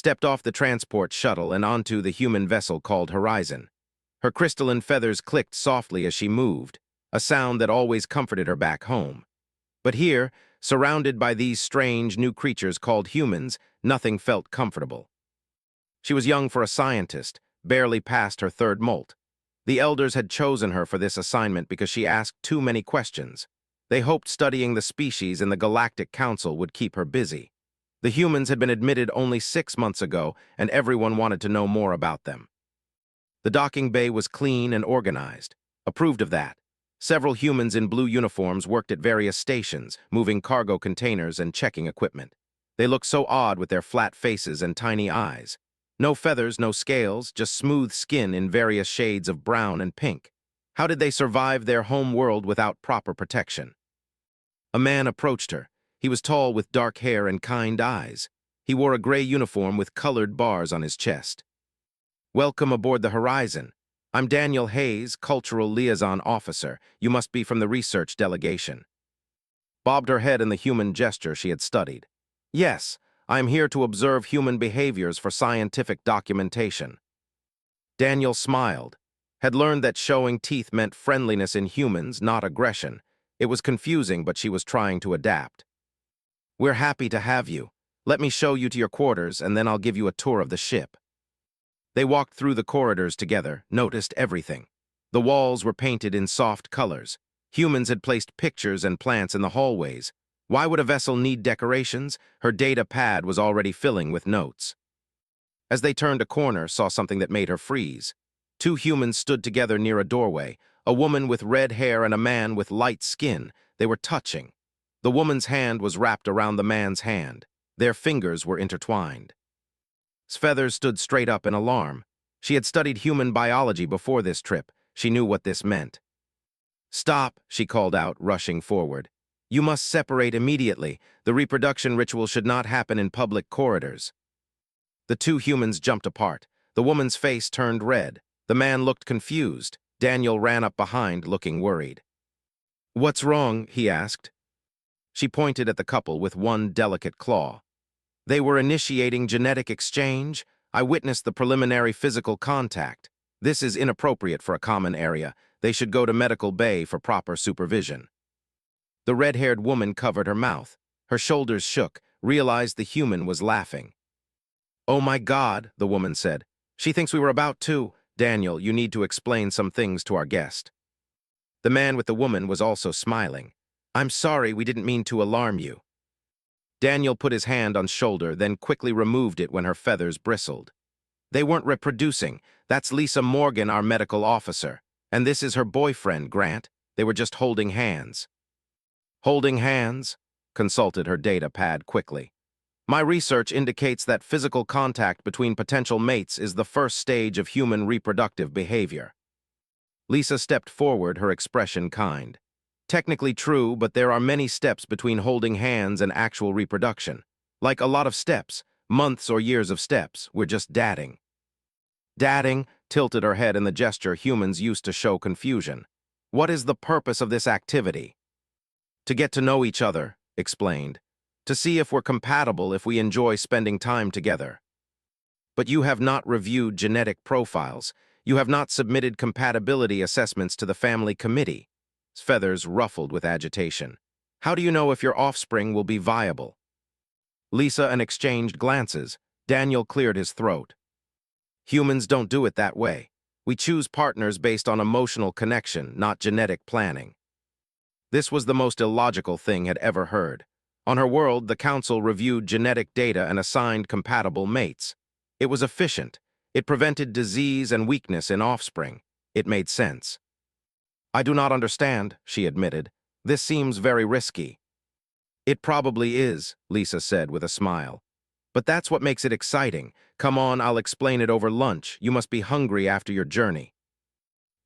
stepped off the transport shuttle and onto the human vessel called Horizon. Her crystalline feathers clicked softly as she moved, a sound that always comforted her back home. But here, surrounded by these strange new creatures called humans, nothing felt comfortable. She was young for a scientist, barely past her third molt. The elders had chosen her for this assignment because she asked too many questions. They hoped studying the species in the Galactic Council would keep her busy. The humans had been admitted only 6 months ago, and everyone wanted to know more about them. The docking bay was clean and organized. Approved of that. Several humans in blue uniforms worked at various stations, moving cargo containers and checking equipment. They looked so odd with their flat faces and tiny eyes. No feathers, no scales, just smooth skin in various shades of brown and pink. How did they survive their home world without proper protection? A man approached her. He was tall with dark hair and kind eyes. He wore a gray uniform with colored bars on his chest. "Welcome aboard the Horizon. I'm Daniel Hayes, Cultural Liaison Officer. You must be from the research delegation." Bobbed her head in the human gesture she had studied. "Yes, I'm here to observe human behaviors for scientific documentation." Daniel smiled. Had learned that showing teeth meant friendliness in humans, not aggression. It was confusing, but she was trying to adapt. "We're happy to have you. Let me show you to your quarters, and then I'll give you a tour of the ship." They walked through the corridors together, noticed everything. The walls were painted in soft colors. Humans had placed pictures and plants in the hallways. Why would a vessel need decorations? Her data pad was already filling with notes. As they turned a corner, saw something that made her freeze. 2 humans stood together near a doorway, a woman with red hair and a man with light skin. They were touching. The woman's hand was wrapped around the man's hand. Their fingers were intertwined. His feathers stood straight up in alarm. She had studied human biology before this trip. She knew what this meant. "Stop," she called out, rushing forward. "You must separate immediately. The reproduction ritual should not happen in public corridors." The 2 humans jumped apart. The woman's face turned red. The man looked confused. Daniel ran up behind, looking worried. "What's wrong?" he asked. She pointed at the couple with one delicate claw. "They were initiating genetic exchange. I witnessed the preliminary physical contact. This is inappropriate for a common area. They should go to medical bay for proper supervision." The red-haired woman covered her mouth. Her shoulders shook, realized the human was laughing. "Oh my God," the woman said. "She thinks we were about to. Daniel, you need to explain some things to our guest." The man with the woman was also smiling. "I'm sorry, we didn't mean to alarm you." Daniel put his hand on shoulder, then quickly removed it when her feathers bristled. "They weren't reproducing. That's Lisa Morgan, our medical officer. And this is her boyfriend, Grant. They were just holding hands." "Holding hands?" consulted her data pad quickly. "My research indicates that physical contact between potential mates is the first stage of human reproductive behavior." Lisa stepped forward, her expression kind. "Technically true, but there are many steps between holding hands and actual reproduction. Like a lot of steps, months or years of steps, we're just dadding." "Dadding?" tilted her head in the gesture humans used to show confusion. "What is the purpose of this activity?" "To get to know each other," explained. "To see if we're compatible, if we enjoy spending time together." "But you have not reviewed genetic profiles. You have not submitted compatibility assessments to the family committee." His feathers ruffled with agitation. "How do you know if your offspring will be viable?" Lisa and exchanged glances. Daniel cleared his throat. "Humans don't do it that way. We choose partners based on emotional connection, not genetic planning." This was the most illogical thing had ever heard. On her world, the council reviewed genetic data and assigned compatible mates. It was efficient. It prevented disease and weakness in offspring. It made sense. "I do not understand," she admitted. "This seems very risky." "It probably is," Lisa said with a smile. "But that's what makes it exciting. Come on, I'll explain it over lunch. You must be hungry after your journey."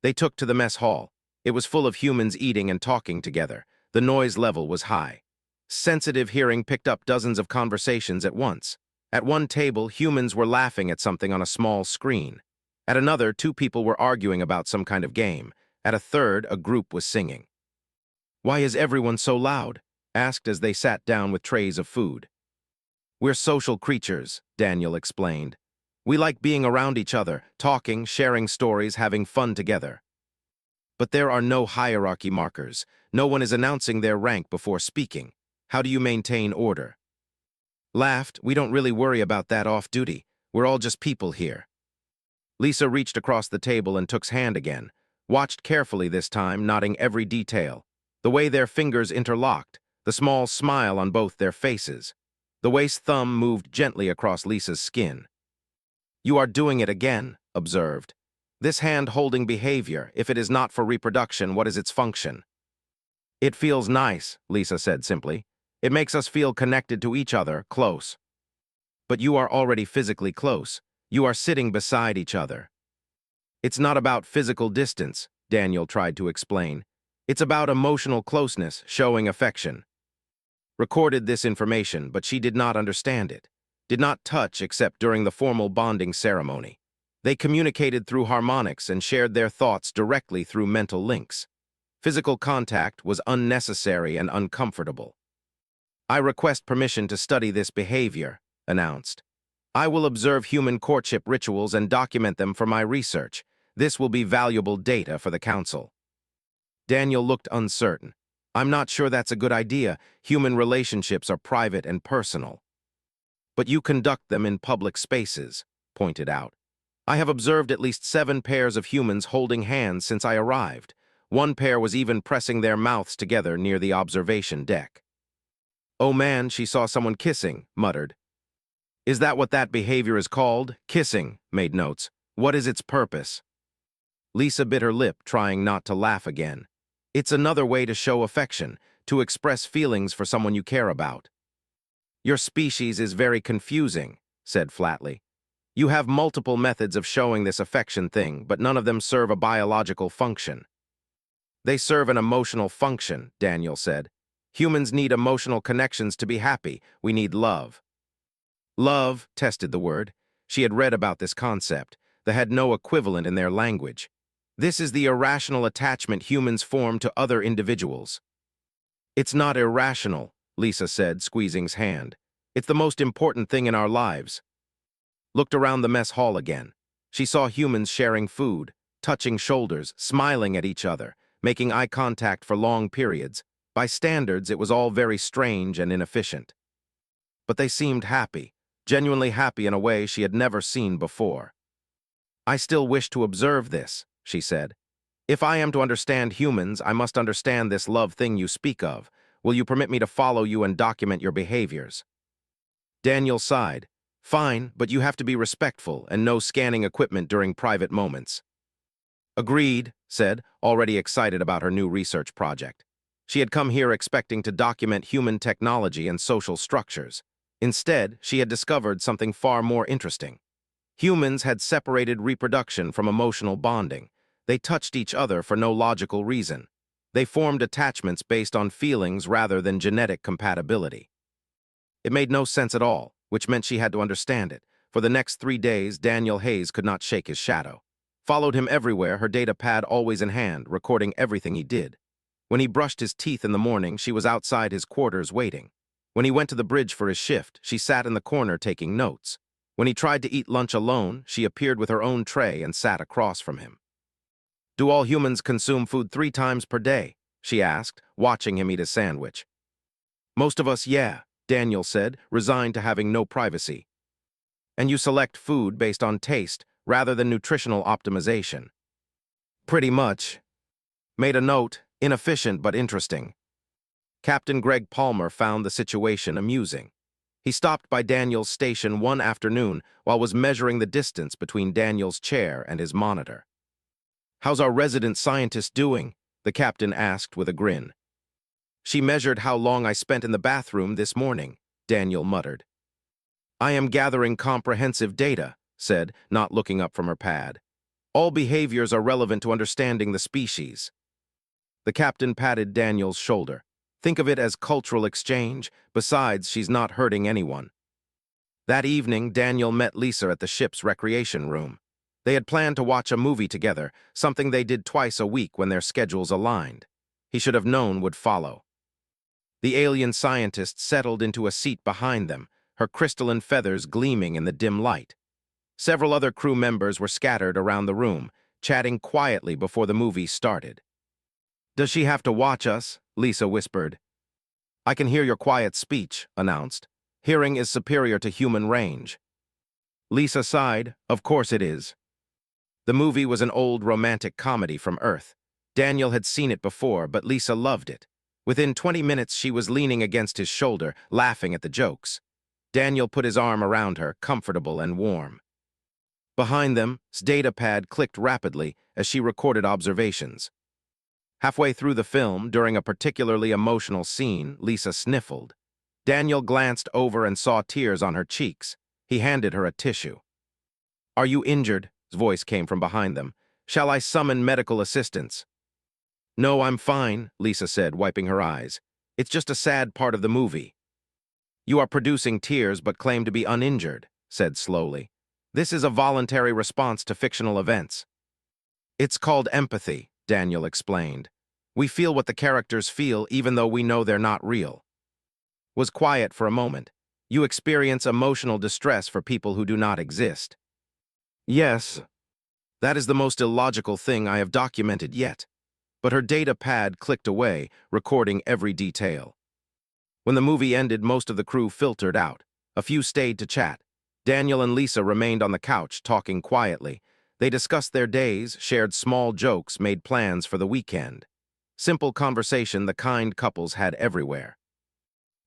They took to the mess hall. It was full of humans eating and talking together. The noise level was high. Sensitive hearing picked up dozens of conversations at once. At one table, humans were laughing at something on a small screen. At another, 2 people were arguing about some kind of game. At a third, a group was singing. "Why is everyone so loud?" asked as they sat down with trays of food. We're social creatures, Daniel explained. We like being around each other, talking, sharing stories, having fun together. But there are no hierarchy markers. No one is announcing their rank before speaking. How do you maintain order? Laughed, we don't really worry about that off-duty. We're all just people here. Lisa reached across the table and took's hand again, watched carefully this time, noting every detail. The way their fingers interlocked, the small smile on both their faces. The waist thumb moved gently across Lisa's skin. You are doing it again, observed. This hand-holding behavior, if it is not for reproduction, what is its function? It feels nice, Lisa said simply. It makes us feel connected to each other, close. But you are already physically close. You are sitting beside each other. It's not about physical distance, Daniel tried to explain. It's about emotional closeness, showing affection. Recorded this information, but she did not understand it. Did not touch except during the formal bonding ceremony. They communicated through harmonics and shared their thoughts directly through mental links. Physical contact was unnecessary and uncomfortable. I request permission to study this behavior, announced. I will observe human courtship rituals and document them for my research. This will be valuable data for the council. Daniel looked uncertain. I'm not sure that's a good idea. Human relationships are private and personal. But you conduct them in public spaces, pointed out. I have observed at least 7 pairs of humans holding hands since I arrived. One pair was even pressing their mouths together near the observation deck. Oh man, she saw someone kissing, muttered. Is that what that behavior is called? Kissing, made notes. What is its purpose? Lisa bit her lip, trying not to laugh again. It's another way to show affection, to express feelings for someone you care about. Your species is very confusing, said flatly. You have multiple methods of showing this affection thing, but none of them serve a biological function. They serve an emotional function, Daniel said. Humans need emotional connections to be happy. We need love. Love, tested the word. She had read about this concept, that had no equivalent in their language. This is the irrational attachment humans form to other individuals. It's not irrational, Lisa said, squeezing his hand. It's the most important thing in our lives. Looked around the mess hall again. She saw humans sharing food, touching shoulders, smiling at each other, making eye contact for long periods. By standards, it was all very strange and inefficient. But they seemed happy, genuinely happy in a way she had never seen before. I still wish to observe this, she said. If I am to understand humans, I must understand this love thing you speak of. Will you permit me to follow you and document your behaviors? Daniel sighed. Fine, but you have to be respectful and no scanning equipment during private moments. Agreed, said, already excited about her new research project. She had come here expecting to document human technology and social structures. Instead, she had discovered something far more interesting. Humans had separated reproduction from emotional bonding. They touched each other for no logical reason. They formed attachments based on feelings rather than genetic compatibility. It made no sense at all, which meant she had to understand it. For the next 3 days, Daniel Hayes could not shake his shadow. Followed him everywhere, her data pad always in hand, recording everything he did. When he brushed his teeth in the morning, she was outside his quarters waiting. When he went to the bridge for his shift, she sat in the corner taking notes. When he tried to eat lunch alone, she appeared with her own tray and sat across from him. Do all humans consume food 3 times per day? She asked, watching him eat a sandwich. Most of us, yeah, Daniel said, resigned to having no privacy. And you select food based on taste, rather than nutritional optimization. Pretty much. Made a note, inefficient but interesting. Captain Greg Palmer found the situation amusing. He stopped by Daniel's station one afternoon while was measuring the distance between Daniel's chair and his monitor. How's our resident scientist doing? The captain asked with a grin. She measured how long I spent in the bathroom this morning, Daniel muttered. I am gathering comprehensive data, said, not looking up from her pad. All behaviors are relevant to understanding the species. The captain patted Daniel's shoulder. Think of it as cultural exchange. Besides, she's not hurting anyone. That evening, Daniel met Lisa at the ship's recreation room. They had planned to watch a movie together, something they did twice a week when their schedules aligned. He should have known would follow. The alien scientist settled into a seat behind them, her crystalline feathers gleaming in the dim light. Several other crew members were scattered around the room, chatting quietly before the movie started. "Does she have to watch us?" Lisa whispered. "I can hear your quiet speech," announced. "Hearing is superior to human range." Lisa sighed. "Of course it is." The movie was an old romantic comedy from Earth. Daniel had seen it before, but Lisa loved it. Within 20 minutes, she was leaning against his shoulder, laughing at the jokes. Daniel put his arm around her, comfortable and warm. Behind them, his data pad clicked rapidly as she recorded observations. Halfway through the film, during a particularly emotional scene, Lisa sniffled. Daniel glanced over and saw tears on her cheeks. He handed her a tissue. "Are you injured?" His voice came from behind them. "Shall I summon medical assistance?" "No, I'm fine," Lisa said, wiping her eyes. "It's just a sad part of the movie." "You are producing tears but claim to be uninjured," said slowly. "This is a voluntary response to fictional events." "It's called empathy," Daniel explained. "We feel what the characters feel even though we know they're not real." Was quiet for a moment. "You experience emotional distress for people who do not exist." "Yes. That is the most illogical thing I have documented yet." But her data pad clicked away, recording every detail. When the movie ended, most of the crew filtered out. A few stayed to chat. Daniel and Lisa remained on the couch, talking quietly. They discussed their days, shared small jokes, made plans for the weekend. Simple conversation the kind couples had everywhere.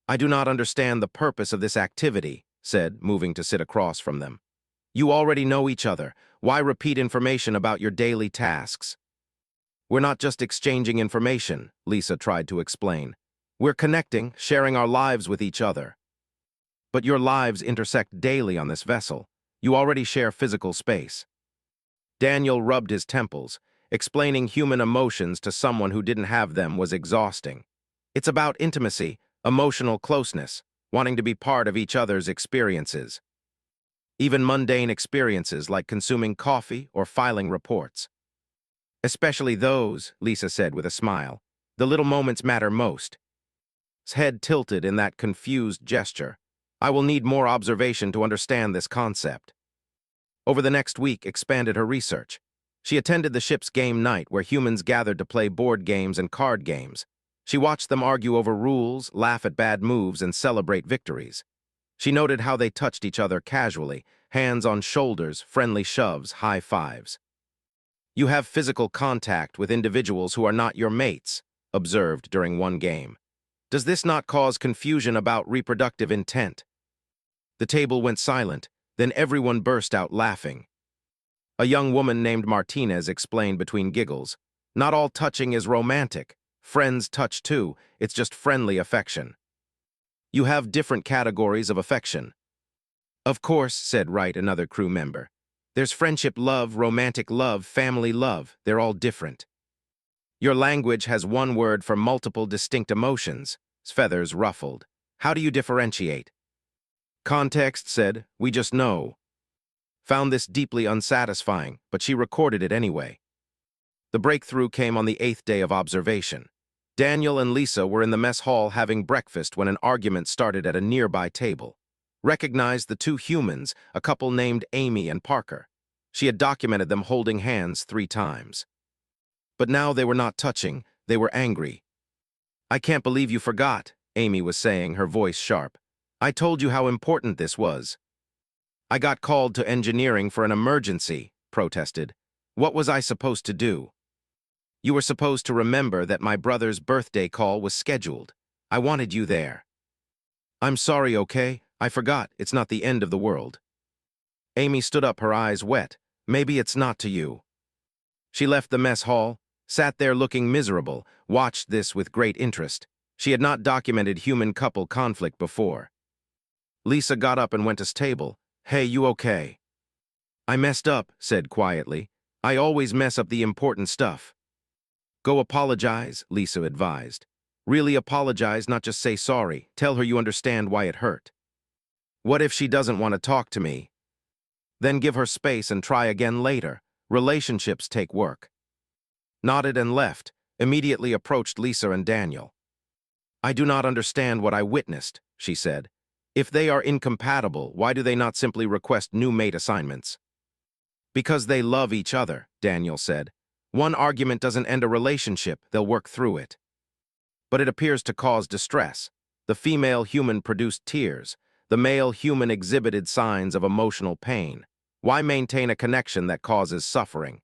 "I do not understand the purpose of this activity," said, moving to sit across from them. "You already know each other. Why repeat information about your daily tasks?" "We're not just exchanging information," Lisa tried to explain. "We're connecting, sharing our lives with each other." "But your lives intersect daily on this vessel. You already share physical space." Daniel rubbed his temples. Explaining human emotions to someone who didn't have them was exhausting. It's about intimacy, emotional closeness, wanting to be part of each other's experiences. Even mundane experiences like consuming coffee or filing reports. "Especially those," Lisa said with a smile. "The little moments matter most." His head tilted in that confused gesture. "I will need more observation to understand this concept." Over the next week, expanded her research. She attended the ship's game night where humans gathered to play board games and card games. She watched them argue over rules, laugh at bad moves, and celebrate victories. She noted how they touched each other casually, hands on shoulders, friendly shoves, high fives. "You have physical contact with individuals who are not your mates," observed during one game. "Does this not cause confusion about reproductive intent?" The table went silent, then everyone burst out laughing. A young woman named Martinez explained between giggles. "Not all touching is romantic. Friends touch too, it's just friendly affection." "You have different categories of affection." "Of course," said Wright, another crew member. "There's friendship love, romantic love, family love. They're all different." "Your language has one word for multiple distinct emotions." His feathers ruffled. "How do you differentiate?" Context said, "We just know." Found this deeply unsatisfying, but she recorded it anyway. The breakthrough came on the 8th day of observation. Daniel and Lisa were in the mess hall having breakfast when an argument started at a nearby table. Recognized the two humans, a couple named Amy and Parker. She had documented them holding hands 3 times. But now they were not touching, they were angry. "I can't believe you forgot," Amy was saying, her voice sharp. "I told you how important this was." "I got called to engineering for an emergency," protested. "What was I supposed to do?" "You were supposed to remember that my brother's birthday call was scheduled. I wanted you there." "I'm sorry, okay? I forgot. It's not the end of the world." Amy stood up, her eyes wet. "Maybe it's not to you." She left the mess hall, sat there looking miserable, watched this with great interest. She had not documented human couple conflict before. Lisa got up and went to his table. "Hey, you okay?" "I messed up," said quietly. "I always mess up the important stuff." "Go apologize," Lisa advised. "Really apologize, not just say sorry. Tell her you understand why it hurt." "What if she doesn't want to talk to me?" "Then give her space and try again later. Relationships take work." Nodded and left, immediately approached Lisa and Daniel. "I do not understand what I witnessed," she said. If they are incompatible, why do they not simply request new mate assignments? Because they love each other, Daniel said. One argument doesn't end a relationship, they'll work through it. But it appears to cause distress. The female human produced tears. The male human exhibited signs of emotional pain. Why maintain a connection that causes suffering?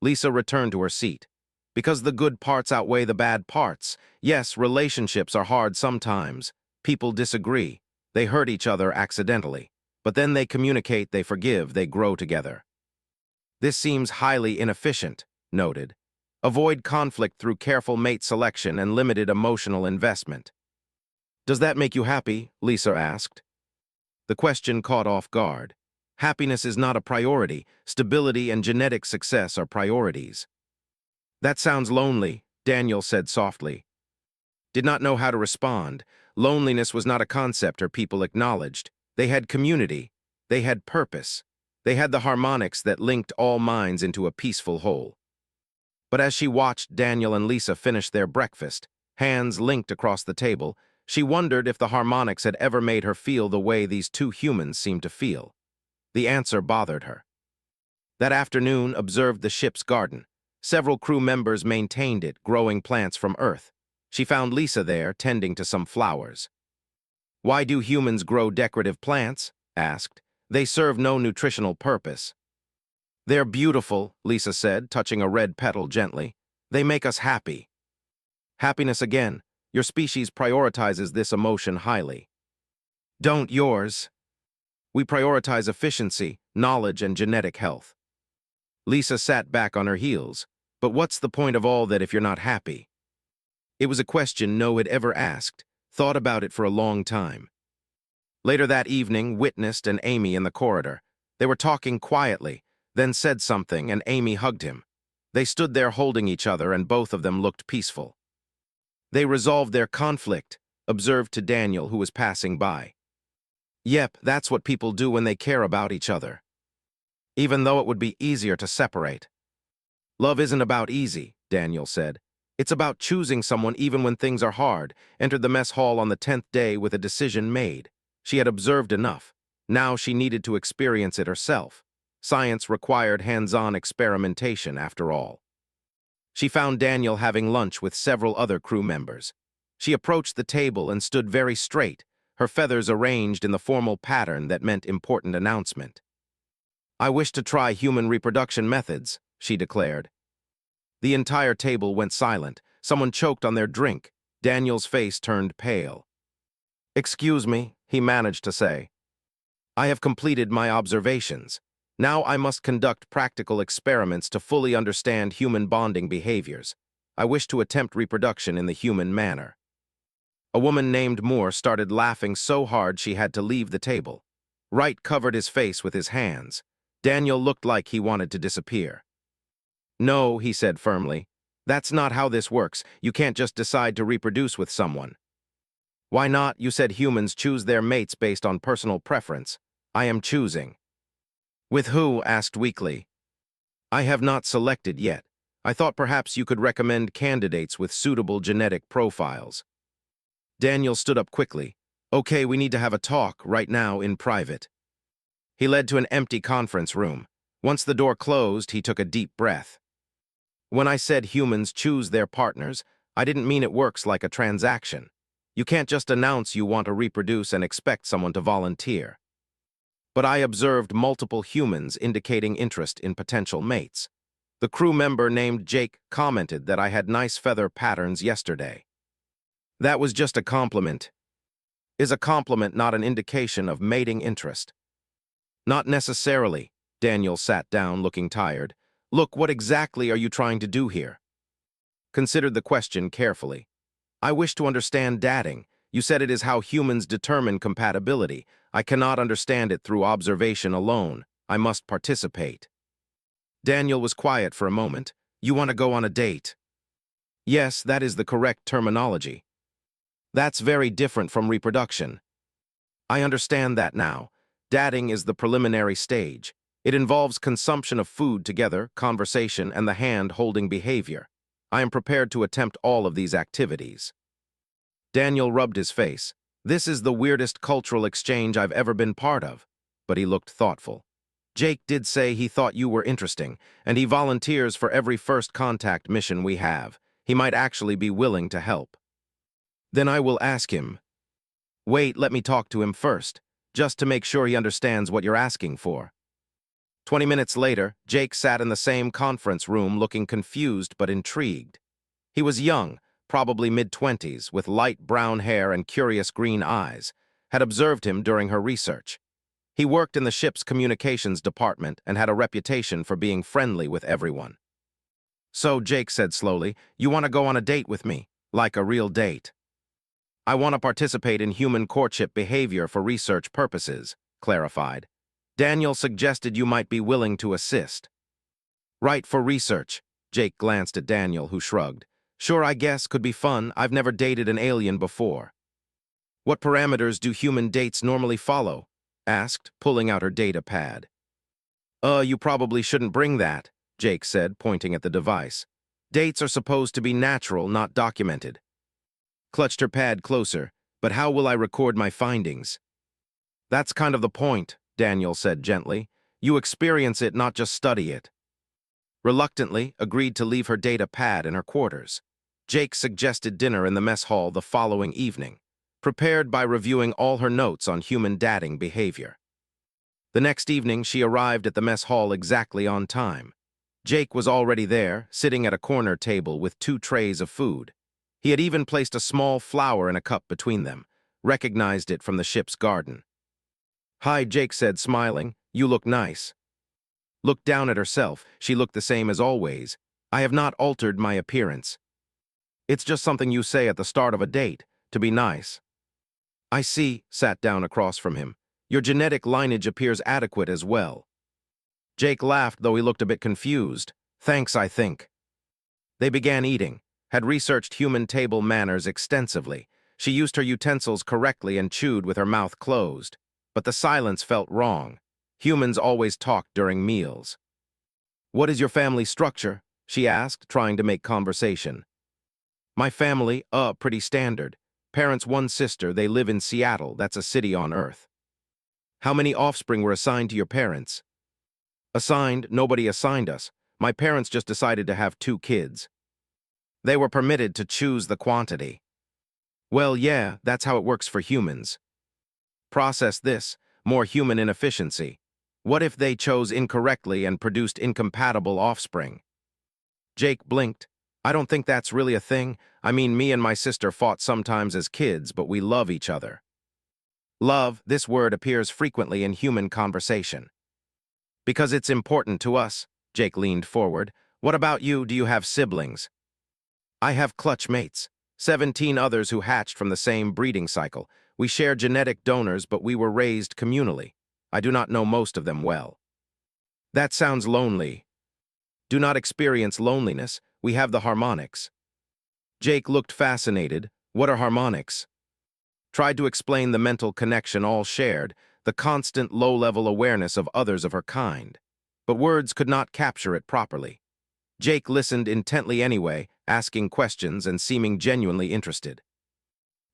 Lisa returned to her seat. Because the good parts outweigh the bad parts. Yes, relationships are hard sometimes. People disagree. They hurt each other accidentally. But then they communicate, they forgive, they grow together. This seems highly inefficient, noted. Avoid conflict through careful mate selection and limited emotional investment. Does that make you happy? Lisa asked. The question caught off guard. Happiness is not a priority. Stability and genetic success are priorities. That sounds lonely, Daniel said softly. Did not know how to respond. Loneliness was not a concept her people acknowledged. They had community. They had purpose. They had the harmonics that linked all minds into a peaceful whole. But as she watched Daniel and Lisa finish their breakfast, hands linked across the table, she wondered if the harmonics had ever made her feel the way these two humans seemed to feel. The answer bothered her. That afternoon observed the ship's garden. Several crew members maintained it, growing plants from Earth. She found Lisa there, tending to some flowers. Why do humans grow decorative plants? Asked. They serve no nutritional purpose. They're beautiful, Lisa said, touching a red petal gently. They make us happy. Happiness again. Your species prioritizes this emotion highly. Don't yours. We prioritize efficiency, knowledge, and genetic health. Lisa sat back on her heels. But what's the point of all that if you're not happy? It was a question no had ever asked, thought about it for a long time. Later that evening, witnessed and Amy in the corridor. They were talking quietly, then said something, and Amy hugged him. They stood there holding each other, and both of them looked peaceful. They resolved their conflict, observed to Daniel, who was passing by. Yep, that's what people do when they care about each other. Even though it would be easier to separate. Love isn't about easy, Daniel said. It's about choosing someone even when things are hard. Entered the mess hall on the 10th day with a decision made. She had observed enough. Now she needed to experience it herself. Science required hands-on experimentation, after all. She found Daniel having lunch with several other crew members. She approached the table and stood very straight, her feathers arranged in the formal pattern that meant important announcement. I wish to try human reproduction methods, she declared. The entire table went silent. Someone choked on their drink. Daniel's face turned pale. Excuse me, he managed to say. I have completed my observations. Now I must conduct practical experiments to fully understand human bonding behaviors. I wish to attempt reproduction in the human manner. A woman named Moore started laughing so hard she had to leave the table. Wright covered his face with his hands. Daniel looked like he wanted to disappear. No, he said firmly. That's not how this works. You can't just decide to reproduce with someone. Why not? You said humans choose their mates based on personal preference. I am choosing. With who? Asked weakly. I have not selected yet. I thought perhaps you could recommend candidates with suitable genetic profiles. Daniel stood up quickly. Okay, we need to have a talk right now in private. He led to an empty conference room. Once the door closed, he took a deep breath. When I said humans choose their partners, I didn't mean it works like a transaction. You can't just announce you want to reproduce and expect someone to volunteer. But I observed multiple humans indicating interest in potential mates. The crew member named Jake commented that I had nice feather patterns yesterday. That was just a compliment. Is a compliment not an indication of mating interest? Not necessarily. Daniel sat down, looking tired. Look, what exactly are you trying to do here? Considered the question carefully. I wish to understand dating. You said it is how humans determine compatibility. I cannot understand it through observation alone. I must participate. Daniel was quiet for a moment. You want to go on a date? Yes, that is the correct terminology. That's very different from reproduction. I understand that now. Dating is the preliminary stage. It involves consumption of food together, conversation, and the hand-holding behavior. I am prepared to attempt all of these activities. Daniel rubbed his face. This is the weirdest cultural exchange I've ever been part of, but he looked thoughtful. Jake did say he thought you were interesting, and he volunteers for every first contact mission we have. He might actually be willing to help. Then I will ask him. Wait, let me talk to him first, just to make sure he understands what you're asking for. 20 minutes later, Jake sat in the same conference room looking confused but intrigued. He was young, probably mid-20s, with light brown hair and curious green eyes, had observed him during her research. He worked in the ship's communications department and had a reputation for being friendly with everyone. So, Jake said slowly, you want to go on a date with me, like a real date. I want to participate in human courtship behavior for research purposes, clarified. Daniel suggested you might be willing to assist. Right, for research. Jake glanced at Daniel, who shrugged. Sure, I guess, could be fun. I've never dated an alien before. What parameters do human dates normally follow? Asked, pulling out her data pad. You probably shouldn't bring that, Jake said, pointing at the device. Dates are supposed to be natural, not documented. Clutched her pad closer. But how will I record my findings? That's kind of the point, Daniel said gently. You experience it, not just study it. Reluctantly, agreed to leave her data pad in her quarters. Jake suggested dinner in the mess hall the following evening, prepared by reviewing all her notes on human dating behavior. The next evening, she arrived at the mess hall exactly on time. Jake was already there, sitting at a corner table with 2 trays of food. He had even placed a small flower in a cup between them, recognized it from the ship's garden. Hi, Jake said, smiling. You look nice. Looked down at herself. She looked the same as always. I have not altered my appearance. It's just something you say at the start of a date, to be nice. I see, sat down across from him. Your genetic lineage appears adequate as well. Jake laughed, though he looked a bit confused. Thanks, I think. They began eating, had researched human table manners extensively. She used her utensils correctly and chewed with her mouth closed. But the silence felt wrong. Humans always talked during meals. What is your family structure? She asked, trying to make conversation. My family, pretty standard. Parents, 1 sister, they live in Seattle, that's a city on Earth. How many offspring were assigned to your parents? Assigned? Nobody assigned us. My parents just decided to have 2 kids. They were permitted to choose the quantity. Well, yeah, that's how it works for humans. Process this, more human inefficiency. What if they chose incorrectly and produced incompatible offspring? Jake blinked. I don't think that's really a thing. I mean, me and my sister fought sometimes as kids, but we love each other. Love, this word appears frequently in human conversation. Because it's important to us, Jake leaned forward. What about you? Do you have siblings? I have clutch mates, 17 others who hatched from the same breeding cycle. We share genetic donors, but we were raised communally. I do not know most of them well. That sounds lonely. Do not experience loneliness. We have the harmonics. Jake looked fascinated. What are harmonics? Tried to explain the mental connection all shared, the constant low-level awareness of others of her kind. But words could not capture it properly. Jake listened intently anyway, asking questions and seeming genuinely interested.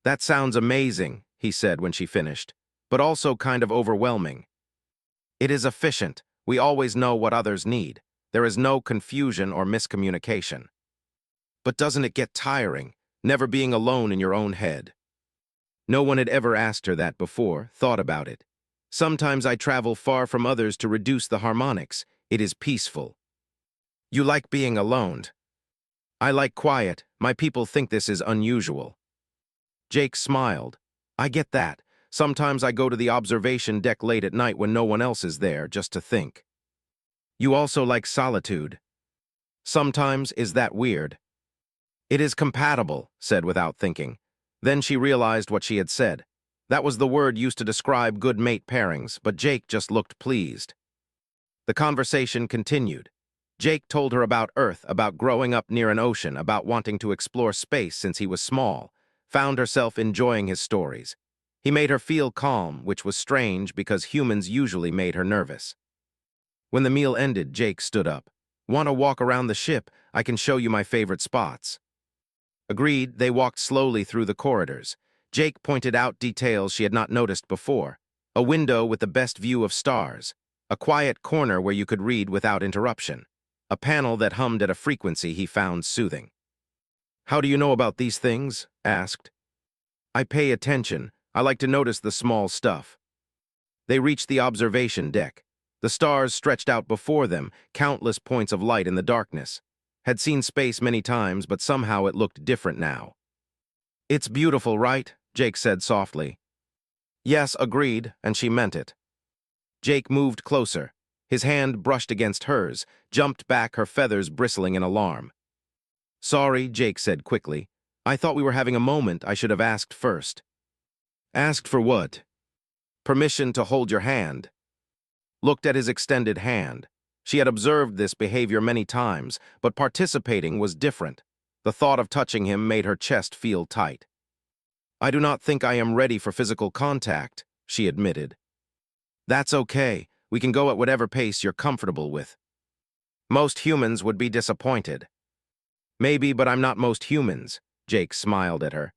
That sounds amazing, he said when she finished, but also kind of overwhelming. It is efficient. We always know what others need. There is no confusion or miscommunication. But doesn't it get tiring, never being alone in your own head? No one had ever asked her that before, thought about it. Sometimes I travel far from others to reduce the harmonics. It is peaceful. You like being alone. I like quiet. My people think this is unusual. Jake smiled. I get that. Sometimes I go to the observation deck late at night when no one else is there, just to think. You also like solitude. Sometimes, is that weird? It is compatible, said without thinking. Then she realized what she had said. That was the word used to describe good mate pairings, but Jake just looked pleased. The conversation continued. Jake told her about Earth, about growing up near an ocean, about wanting to explore space since he was small, found herself enjoying his stories. He made her feel calm, which was strange because humans usually made her nervous. When the meal ended, Jake stood up. Want to walk around the ship? I can show you my favorite spots. Agreed, they walked slowly through the corridors. Jake pointed out details she had not noticed before. A window with the best view of stars. A quiet corner where you could read without interruption. A panel that hummed at a frequency he found soothing. "How do you know about these things?" asked. "I pay attention. I like to notice the small stuff." They reached the observation deck. The stars stretched out before them, countless points of light in the darkness. Had seen space many times, but somehow it looked different now. "It's beautiful, right?" Jake said softly. "Yes, agreed," and she meant it. Jake moved closer. His hand brushed against hers, jumped back, her feathers bristling in alarm. "Sorry," Jake said quickly. "I thought we were having a moment. I should have asked first." "Asked for what?" "Permission to hold your hand." Looked at his extended hand. She had observed this behavior many times, but participating was different. The thought of touching him made her chest feel tight. "I do not think I am ready for physical contact," she admitted. "That's okay. We can go at whatever pace you're comfortable with." "Most humans would be disappointed." "Maybe, but I'm not most humans," Jake smiled at her.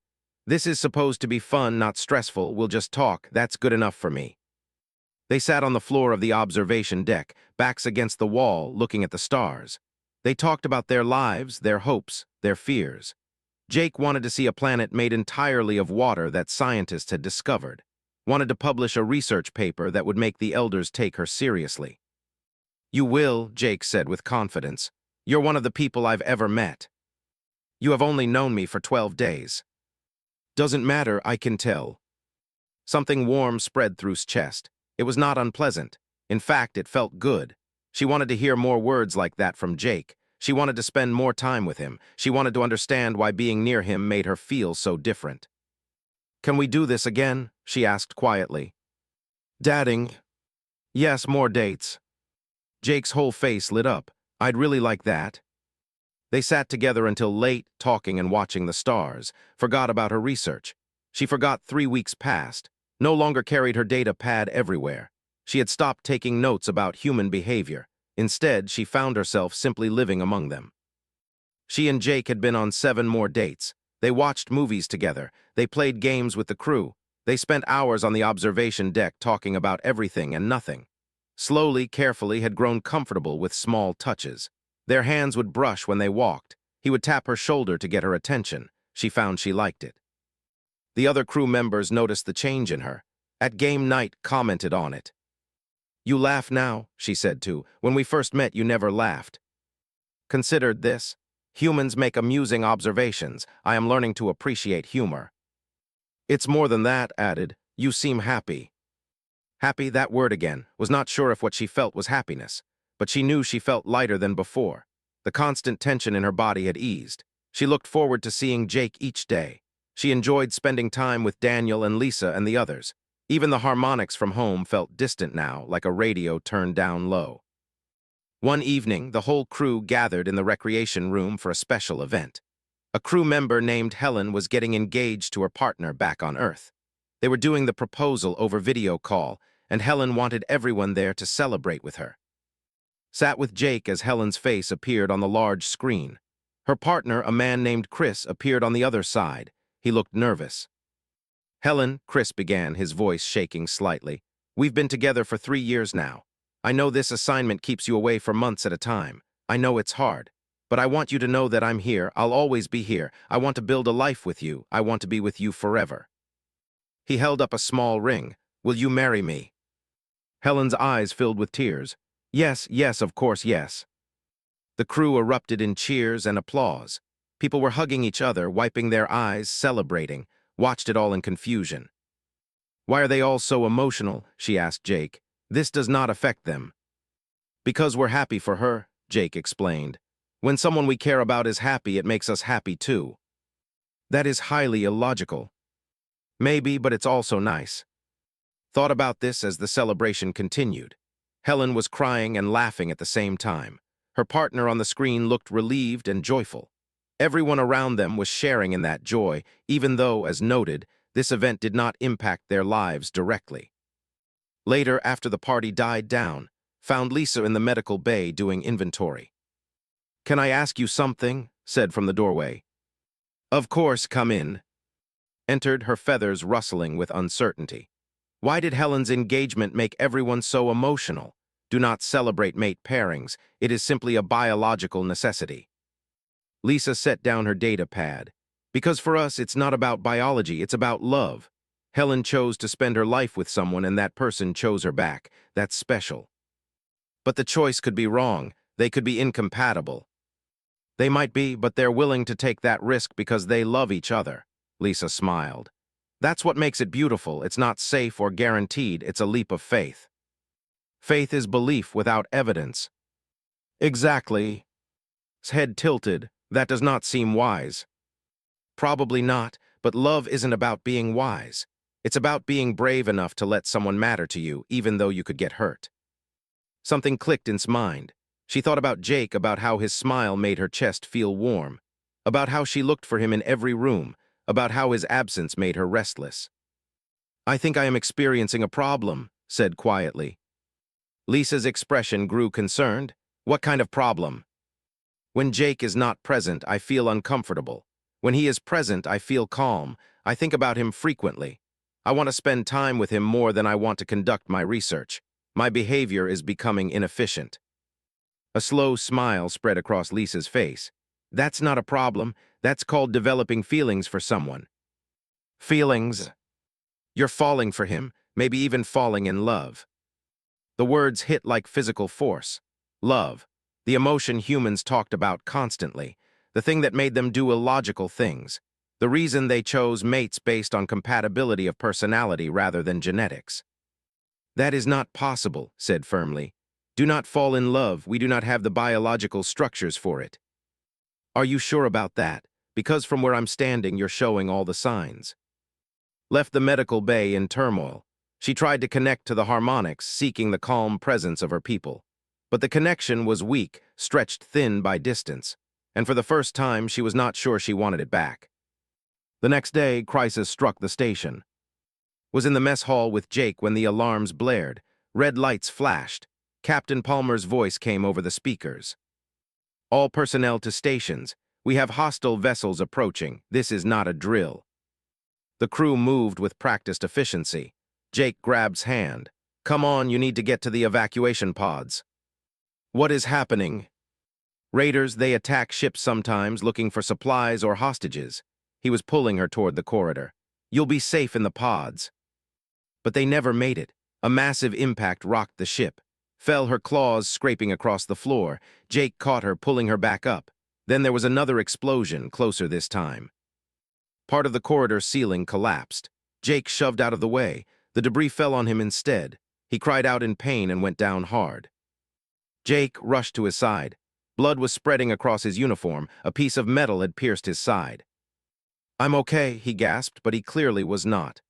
"This is supposed to be fun, not stressful. We'll just talk. That's good enough for me." They sat on the floor of the observation deck, backs against the wall, looking at the stars. They talked about their lives, their hopes, their fears. Jake wanted to see a planet made entirely of water that scientists had discovered. Wanted to publish a research paper that would make the elders take her seriously. "You will," Jake said with confidence. "You're one of the people I've ever met. You have only known me for 12 days. Doesn't matter, I can tell." Something warm spread through his chest. It was not unpleasant. In fact, it felt good. She wanted to hear more words like that from Jake. She wanted to spend more time with him. She wanted to understand why being near him made her feel so different. "Can we do this again?" she asked quietly. "Dadding." "Yes, more dates." Jake's whole face lit up. "I'd really like that." They sat together until late, talking and watching the stars. Forgot about her research. She forgot 3 weeks passed. No longer carried her data pad everywhere. She had stopped taking notes about human behavior. Instead, she found herself simply living among them. She and Jake had been on 7 more dates. They watched movies together. They played games with the crew. They spent hours on the observation deck talking about everything and nothing. Slowly, carefully, had grown comfortable with small touches. Their hands would brush when they walked. He would tap her shoulder to get her attention. She found she liked it. The other crew members noticed the change in her. At game night, commented on it. "You laugh now," she said too. "When we first met, you never laughed." Considered this. "Humans make amusing observations. I am learning to appreciate humor." "It's more than that," added. "You seem happy." Happy, that word again. Was not sure if what she felt was happiness. But she knew she felt lighter than before. The constant tension in her body had eased. She looked forward to seeing Jake each day. She enjoyed spending time with Daniel and Lisa and the others. Even the harmonics from home felt distant now, like a radio turned down low. One evening, the whole crew gathered in the recreation room for a special event. A crew member named Helen was getting engaged to her partner back on Earth. They were doing the proposal over video call, and Helen wanted everyone there to celebrate with her. Sat with Jake as Helen's face appeared on the large screen. Her partner, a man named Chris, appeared on the other side. He looked nervous. "Helen," Chris began, his voice shaking slightly, "we've been together for 3 years now. I know this assignment keeps you away for months at a time. I know it's hard. But I want you to know that I'm here. I'll always be here. I want to build a life with you. I want to be with you forever." He held up a small ring. "Will you marry me?" Helen's eyes filled with tears. "Yes, yes, of course, yes." The crew erupted in cheers and applause. People were hugging each other, wiping their eyes, celebrating, watched it all in confusion. "Why are they all so emotional?" she asked Jake. "This does not affect them." "Because we're happy for her," Jake explained. "When someone we care about is happy, it makes us happy too." "That is highly illogical." "Maybe, but it's also nice." Thought about this as the celebration continued. Helen was crying and laughing at the same time. Her partner on the screen looked relieved and joyful. Everyone around them was sharing in that joy, even though, as noted, this event did not impact their lives directly. Later, after the party died down, found Lisa in the medical bay doing inventory. "Can I ask you something?" said from the doorway. "Of course, come in." entered, her feathers rustling with uncertainty. Why did Helen's engagement make everyone so emotional? Do not celebrate mate pairings. It is simply a biological necessity. Lisa set down her data pad. Because for us, it's not about biology, it's about love. Helen chose to spend her life with someone and that person chose her back. That's special. But the choice could be wrong. They could be incompatible. They might be, but they're willing to take that risk because they love each other. Lisa smiled. That's what makes it beautiful. It's not safe or guaranteed. It's a leap of faith. Faith is belief without evidence. Exactly. His head tilted. That does not seem wise. Probably not, but love isn't about being wise. It's about being brave enough to let someone matter to you, even though you could get hurt. Something clicked in his mind. She thought about Jake, about how his smile made her chest feel warm, about how she looked for him in every room, about how his absence made her restless. I think I am experiencing a problem, said quietly. Lisa's expression grew concerned. What kind of problem? When Jake is not present, I feel uncomfortable. When he is present, I feel calm. I think about him frequently. I want to spend time with him more than I want to conduct my research. My behavior is becoming inefficient. A slow smile spread across Lisa's face. That's not a problem. That's called developing feelings for someone. Feelings? You're falling for him, maybe even falling in love. The words hit like physical force. Love. The emotion humans talked about constantly. The thing that made them do illogical things. The reason they chose mates based on compatibility of personality rather than genetics. That is not possible, said firmly. Do not fall in love. We do not have the biological structures for it. Are you sure about that? Because from where I'm standing, you're showing all the signs. Left the medical bay in turmoil. She tried to connect to the harmonics, seeking the calm presence of her people. But the connection was weak, stretched thin by distance, and for the first time she was not sure she wanted it back. The next day, crisis struck the station. Was in the mess hall with Jake when the alarms blared. Red lights flashed. Captain Palmer's voice came over the speakers. All personnel to stations. We have hostile vessels approaching. This is not a drill. The crew moved with practiced efficiency. Jake grabs hand. Come on, you need to get to the evacuation pods. What is happening? Raiders, they attack ships sometimes, looking for supplies or hostages. He was pulling her toward the corridor. You'll be safe in the pods. But they never made it. A massive impact rocked the ship. Fell, her claws scraping across the floor. Jake caught her, pulling her back up. Then there was another explosion, closer this time. Part of the corridor ceiling collapsed. Jake shoved out of the way. The debris fell on him instead. He cried out in pain and went down hard. Jake rushed to his side. Blood was spreading across his uniform. A piece of metal had pierced his side. I'm okay, he gasped, but he clearly was not.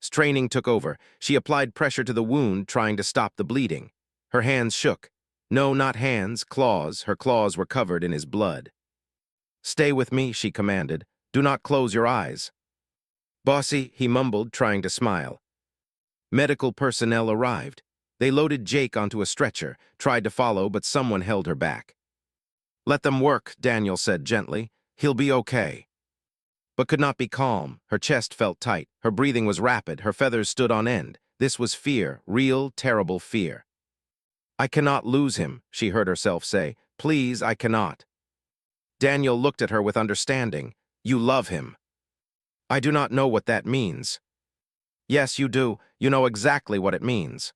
Straining took over. She applied pressure to the wound, trying to stop the bleeding. Her hands shook. No, not hands, claws. Her claws were covered in his blood. Stay with me, she commanded. Do not close your eyes. Bossy, he mumbled, trying to smile. Medical personnel arrived. They loaded Jake onto a stretcher, tried to follow, but someone held her back. Let them work, Daniel said gently. He'll be okay. But could not be calm. Her chest felt tight. Her breathing was rapid. Her feathers stood on end. This was fear, real, terrible fear. I cannot lose him, she heard herself say. Please, I cannot. Daniel looked at her with understanding. You love him. I do not know what that means. Yes, you do. You know exactly what it means.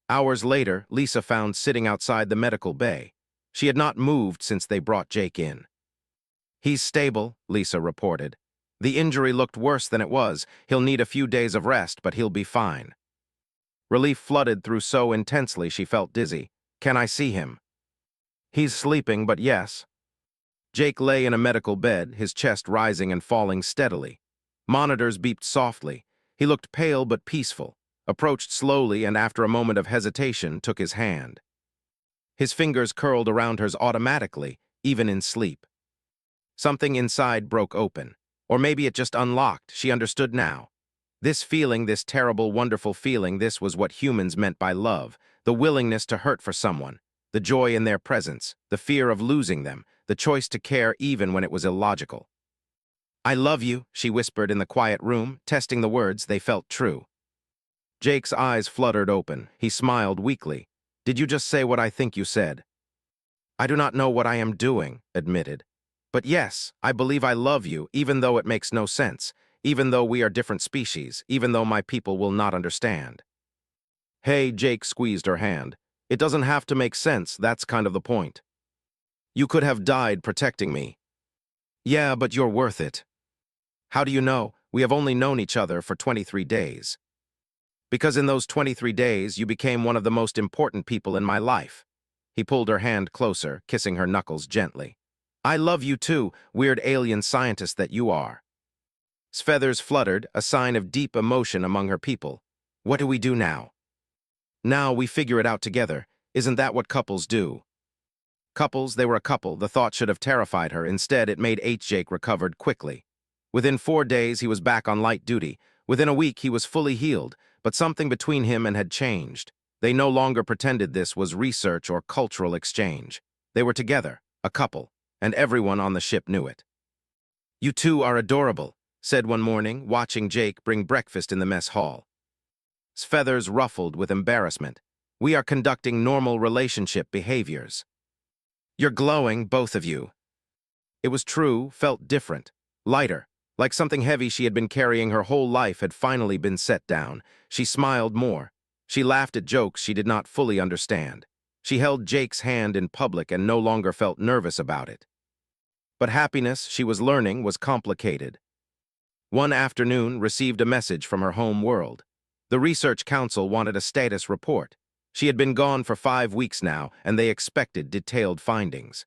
Hours later, Lisa found sitting outside the medical bay. She had not moved since they brought Jake in. He's stable, Lisa reported. The injury looked worse than it was. He'll need a few days of rest, but he'll be fine. Relief flooded through so intensely she felt dizzy. Can I see him? He's sleeping, but yes. Jake lay in a medical bed, his chest rising and falling steadily. Monitors beeped softly. He looked pale but peaceful, approached slowly and after a moment of hesitation took his hand. His fingers curled around hers automatically, even in sleep. Something inside broke open. Or maybe it just unlocked. She understood now. This feeling, this terrible, wonderful feeling, this was what humans meant by love. The willingness to hurt for someone. The joy in their presence. The fear of losing them. The choice to care even when it was illogical. I love you, she whispered in the quiet room, testing the words they felt true. Jake's eyes fluttered open. He smiled weakly. Did you just say what I think you said? I do not know what I am doing, admitted. But yes, I believe I love you, even though it makes no sense, even though we are different species, even though my people will not understand. Hey, Jake squeezed her hand. It doesn't have to make sense, that's kind of the point. You could have died protecting me. Yeah, but you're worth it. How do you know? We have only known each other for 23 days. Because in those 23 days, you became one of the most important people in my life. He pulled her hand closer, kissing her knuckles gently. I love you too, weird alien scientist that you are. His feathers fluttered, a sign of deep emotion among her people. What do we do now? Now we figure it out together. Isn't that what couples do? Couples, they were a couple. The thought should have terrified her. Instead, it made Jake recovered quickly. Within 4 days, he was back on light duty. Within a week, he was fully healed, but something between him and had changed. They no longer pretended this was research or cultural exchange. They were together, a couple, and everyone on the ship knew it. You two are adorable, said one morning, watching Jake bring breakfast in the mess hall. His feathers ruffled with embarrassment. We are conducting normal relationship behaviors. You're glowing, both of you. It was true, felt different, lighter, like something heavy she had been carrying her whole life had finally been set down. She smiled more. She laughed at jokes she did not fully understand. She held Jake's hand in public and no longer felt nervous about it. But happiness, she was learning, was complicated. One afternoon, received a message from her home world. The Research Council wanted a status report. She had been gone for 5 weeks now, and they expected detailed findings.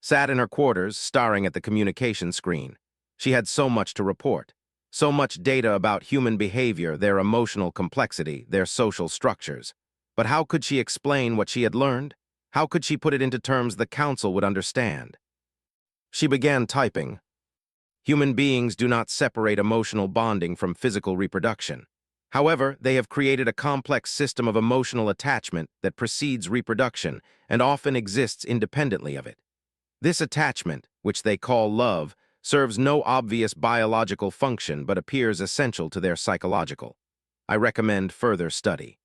Sat in her quarters, staring at the communication screen. She had so much to report. So much data about human behavior, their emotional complexity, their social structures. But how could she explain what she had learned? How could she put it into terms the council would understand? She began typing. Human beings do not separate emotional bonding from physical reproduction. However, they have created a complex system of emotional attachment that precedes reproduction and often exists independently of it. This attachment, which they call love, serves no obvious biological function but appears essential to their psychological. I recommend further study.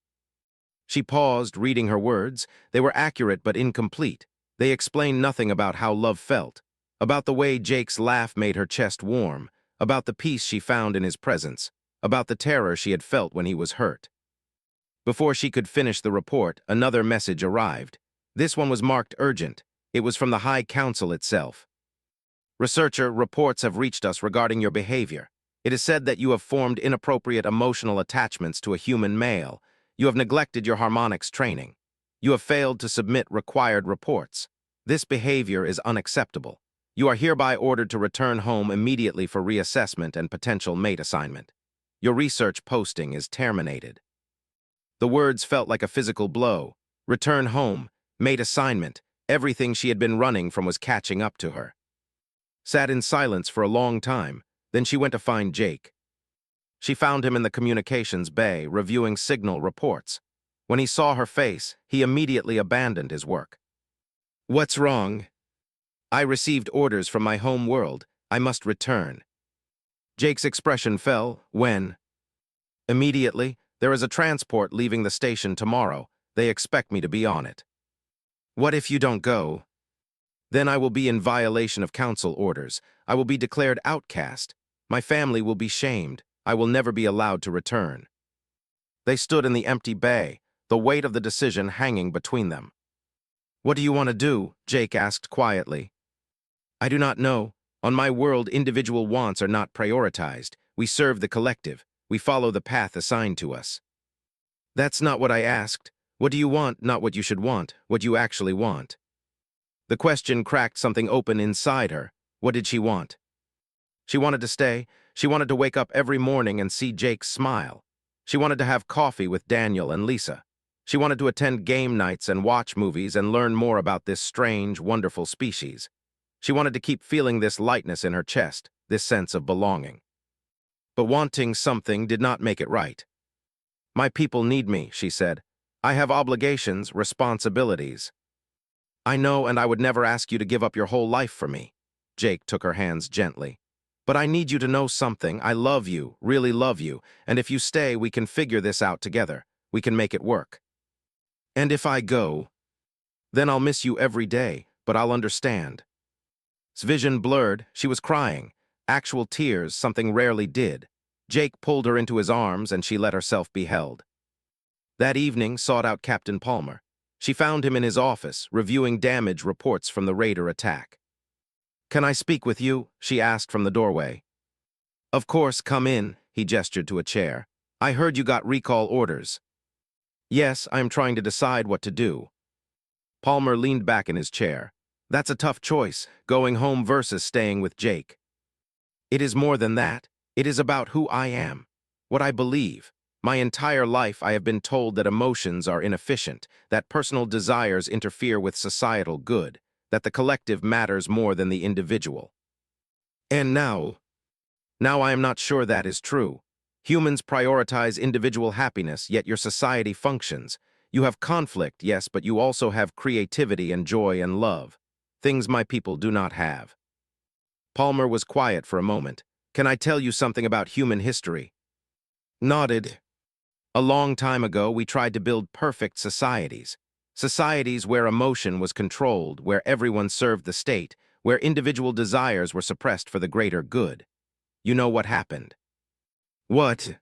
She paused, reading her words. They were accurate but incomplete. They explained nothing about how love felt, about the way Jake's laugh made her chest warm, about the peace she found in his presence, about the terror she had felt when he was hurt. Before she could finish the report, another message arrived. This one was marked urgent. It was from the High Council itself. Researcher, reports have reached us regarding your behavior. It is said that you have formed inappropriate emotional attachments to a human male. You have neglected your harmonics training. You have failed to submit required reports. This behavior is unacceptable. You are hereby ordered to return home immediately for reassessment and potential mate assignment. Your research posting is terminated. The words felt like a physical blow. Return home, mate assignment, everything she had been running from was catching up to her. Sat in silence for a long time, then she went to find Jake. She found him in the communications bay, reviewing signal reports. When he saw her face, he immediately abandoned his work. What's wrong? I received orders from my home world. I must return. Jake's expression fell. When? Immediately. There is a transport leaving the station tomorrow. They expect me to be on it. What if you don't go? Then I will be in violation of council orders. I will be declared outcast. My family will be shamed. I will never be allowed to return. They stood in the empty bay, the weight of the decision hanging between them. What do you want to do? Jake asked quietly. I do not know. On my world, individual wants are not prioritized. We serve the collective. We follow the path assigned to us. That's not what I asked. What do you want? Not what you should want, what you actually want. The question cracked something open inside her. What did she want? She wanted to stay. She wanted to wake up every morning and see Jake smile. She wanted to have coffee with Daniel and Lisa. She wanted to attend game nights and watch movies and learn more about this strange, wonderful species. She wanted to keep feeling this lightness in her chest, this sense of belonging. But wanting something did not make it right. My people need me, she said. I have obligations, responsibilities. I know, and I would never ask you to give up your whole life for me. Jake took her hands gently. But I need you to know something. I love you, really love you, and if you stay, we can figure this out together. We can make it work. And if I go, then I'll miss you every day, but I'll understand. His vision blurred. She was crying. Actual tears, something rarely did. Jake pulled her into his arms, and she let herself be held. That evening sought out Captain Palmer. She found him in his office, reviewing damage reports from the raider attack. "Can I speak with you?" she asked from the doorway. "Of course, come in," he gestured to a chair. "I heard you got recall orders." "Yes, I am trying to decide what to do." Palmer leaned back in his chair. "That's a tough choice, going home versus staying with Jake." "It is more than that. It is about who I am, what I believe. My entire life I have been told that emotions are inefficient, that personal desires interfere with societal good, that the collective matters more than the individual. And now I am not sure that is true. Humans prioritize individual happiness, yet your society functions. You have conflict, yes, but you also have creativity and joy and love, things my people do not have." Palmer was quiet for a moment. "Can I tell you something about human history?" Nodded. "A long time ago, we tried to build perfect societies. Societies where emotion was controlled, where everyone served the state, where individual desires were suppressed for the greater good. You know what happened." "What?"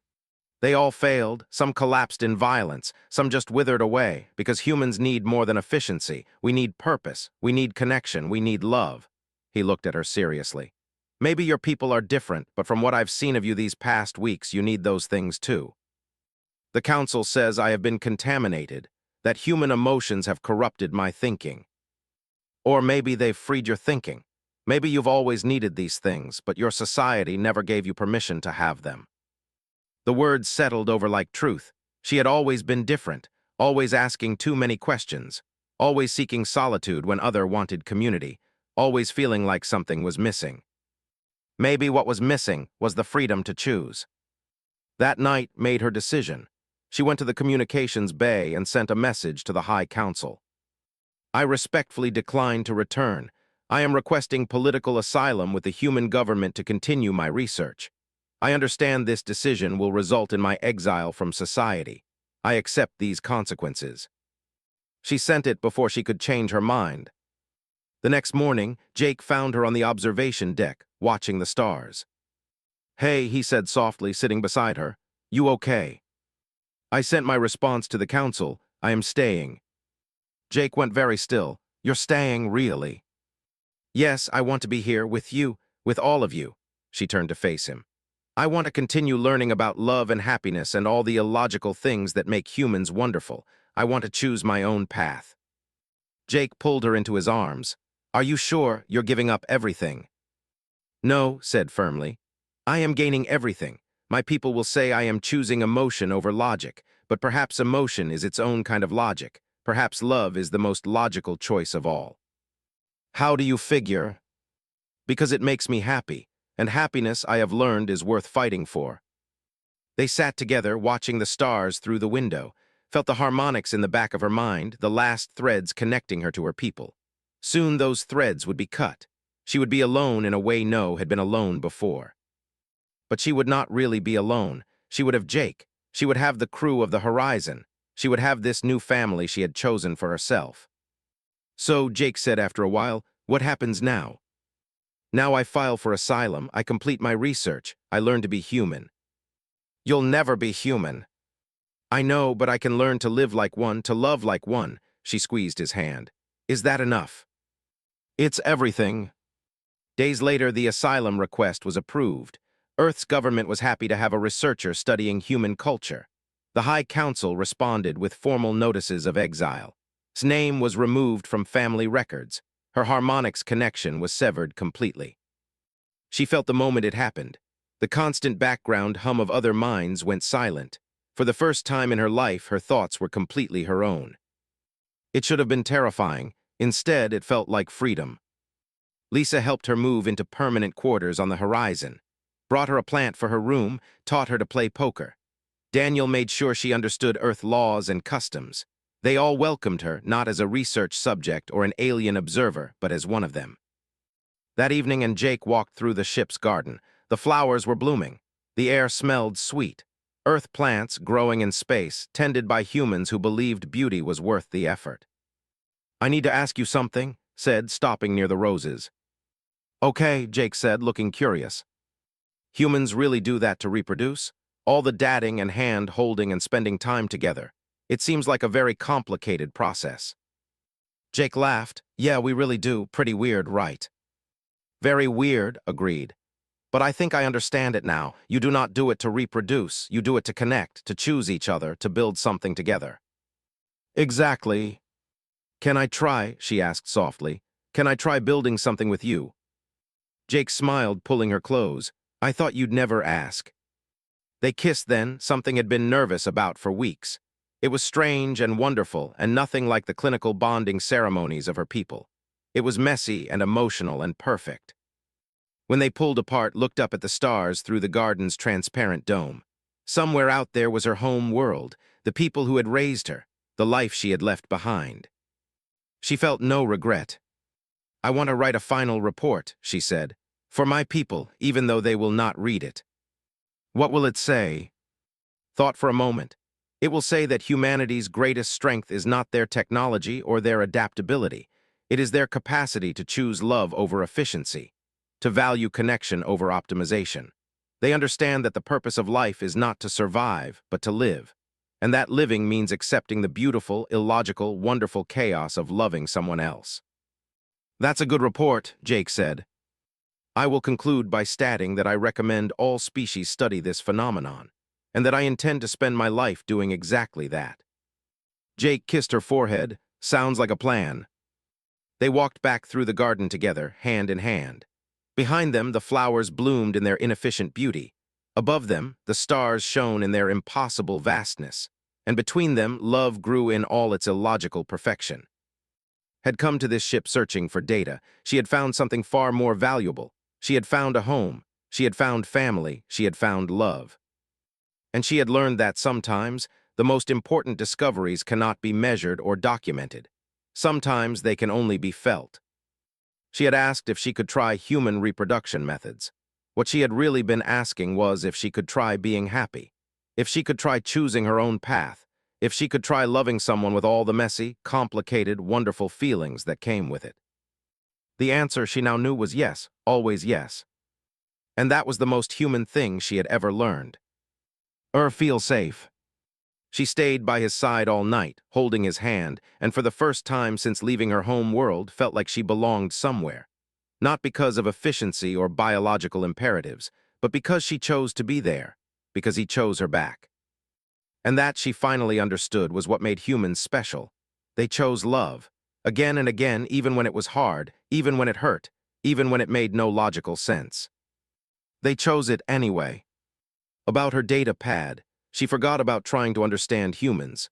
"They all failed, some collapsed in violence, some just withered away, because humans need more than efficiency. We need purpose, we need connection, we need love." He looked at her seriously. "Maybe your people are different, but from what I've seen of you these past weeks, you need those things too. The council says I have been contaminated, that human emotions have corrupted my thinking. Or maybe they've freed your thinking. Maybe you've always needed these things, but your society never gave you permission to have them." The words settled over like truth. She had always been different, always asking too many questions, always seeking solitude when other wanted community, always feeling like something was missing. Maybe what was missing was the freedom to choose. That night made her decision. She went to the communications bay and sent a message to the High Council. "I respectfully decline to return. I am requesting political asylum with the human government to continue my research. I understand this decision will result in my exile from society. I accept these consequences." She sent it before she could change her mind. The next morning, Jake found her on the observation deck, watching the stars. "Hey," he said softly, sitting beside her. "You okay?" "I sent my response to the council. I am staying." Jake went very still. "You're staying, really?" "Yes, I want to be here with you, with all of you." She turned to face him. "I want to continue learning about love and happiness and all the illogical things that make humans wonderful. I want to choose my own path." Jake pulled her into his arms. "Are you sure you're giving up everything?" "No," said firmly. "I am gaining everything. My people will say I am choosing emotion over logic, but perhaps emotion is its own kind of logic. Perhaps love is the most logical choice of all." "How do you figure?" "Because it makes me happy, and happiness, I have learned, is worth fighting for." They sat together, watching the stars through the window, felt the harmonics in the back of her mind, the last threads connecting her to her people. Soon those threads would be cut. She would be alone in a way no had been alone before. But she would not really be alone. She would have Jake. She would have the crew of the Horizon. She would have this new family she had chosen for herself. "So," Jake said after a while, "what happens now?" "Now I file for asylum, I complete my research, I learn to be human." "You'll never be human." "I know, but I can learn to live like one, to love like one." She squeezed his hand. "Is that enough?" "It's everything." Days later, the asylum request was approved. Earth's government was happy to have a researcher studying human culture. The High Council responded with formal notices of exile. His name was removed from family records. Her harmonics connection was severed completely. She felt the moment it happened. The constant background hum of other minds went silent. For the first time in her life, her thoughts were completely her own. It should have been terrifying. Instead, it felt like freedom. Lisa helped her move into permanent quarters on the Horizon, brought her a plant for her room, taught her to play poker. Daniel made sure she understood Earth laws and customs. They all welcomed her, not as a research subject or an alien observer, but as one of them. That evening, and Jake walked through the ship's garden. The flowers were blooming. The air smelled sweet. Earth plants growing in space, tended by humans who believed beauty was worth the effort. "I need to ask you something," said, stopping near the roses. "Okay," Jake said, looking curious. "Humans really do that to reproduce? All the dadding and hand-holding and spending time together. It seems like a very complicated process." Jake laughed. "Yeah, we really do. Pretty weird, right?" "Very weird," agreed. "But I think I understand it now. You do not do it to reproduce. You do it to connect, to choose each other, to build something together." "Exactly." "Can I try?" she asked softly. "Can I try building something with you?" Jake smiled, pulling her close. "I thought you'd never ask." They kissed then, something had been nervous about for weeks. It was strange and wonderful, and nothing like the clinical bonding ceremonies of her people. It was messy and emotional and perfect. When they pulled apart, looked up at the stars through the garden's transparent dome. Somewhere out there was her home world, the people who had raised her, the life she had left behind. She felt no regret. "I want to write a final report," she said, "for my people, even though they will not read it." "What will it say?" Thought for a moment. "It will say that humanity's greatest strength is not their technology or their adaptability. It is their capacity to choose love over efficiency, to value connection over optimization. They understand that the purpose of life is not to survive, but to live. And that living means accepting the beautiful, illogical, wonderful chaos of loving someone else." "That's a good report," Jake said. "I will conclude by stating that I recommend all species study this phenomenon, and that I intend to spend my life doing exactly that." Jake kissed her forehead. "Sounds like a plan." They walked back through the garden together, hand in hand. Behind them, the flowers bloomed in their inefficient beauty. Above them, the stars shone in their impossible vastness. And between them, love grew in all its illogical perfection. Had come to this ship searching for data. She had found something far more valuable. She had found a home. She had found family. She had found love. And she had learned that sometimes, the most important discoveries cannot be measured or documented. Sometimes they can only be felt. She had asked if she could try human reproduction methods. What she had really been asking was if she could try being happy, if she could try choosing her own path, if she could try loving someone with all the messy, complicated, wonderful feelings that came with it. The answer she now knew was yes, always yes. And that was the most human thing she had ever learned. Feel safe." She stayed by his side all night, holding his hand, and for the first time since leaving her home world felt like she belonged somewhere. Not because of efficiency or biological imperatives, but because she chose to be there, because he chose her back. And that, she finally understood, was what made humans special. They chose love, again and again, even when it was hard, even when it hurt, even when it made no logical sense. They chose it anyway. About her data pad, she forgot about trying to understand humans.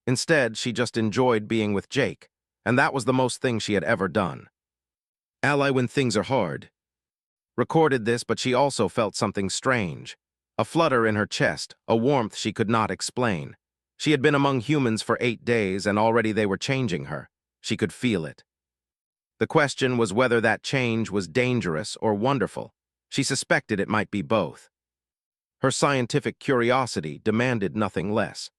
Instead, she just enjoyed being with Jake, and that was the most thing she had ever done. Ally when things are hard. Recorded this, but she also felt something strange. A flutter in her chest, a warmth she could not explain. She had been among humans for 8 days, and already they were changing her. She could feel it. The question was whether that change was dangerous or wonderful. She suspected it might be both. Her scientific curiosity demanded nothing less.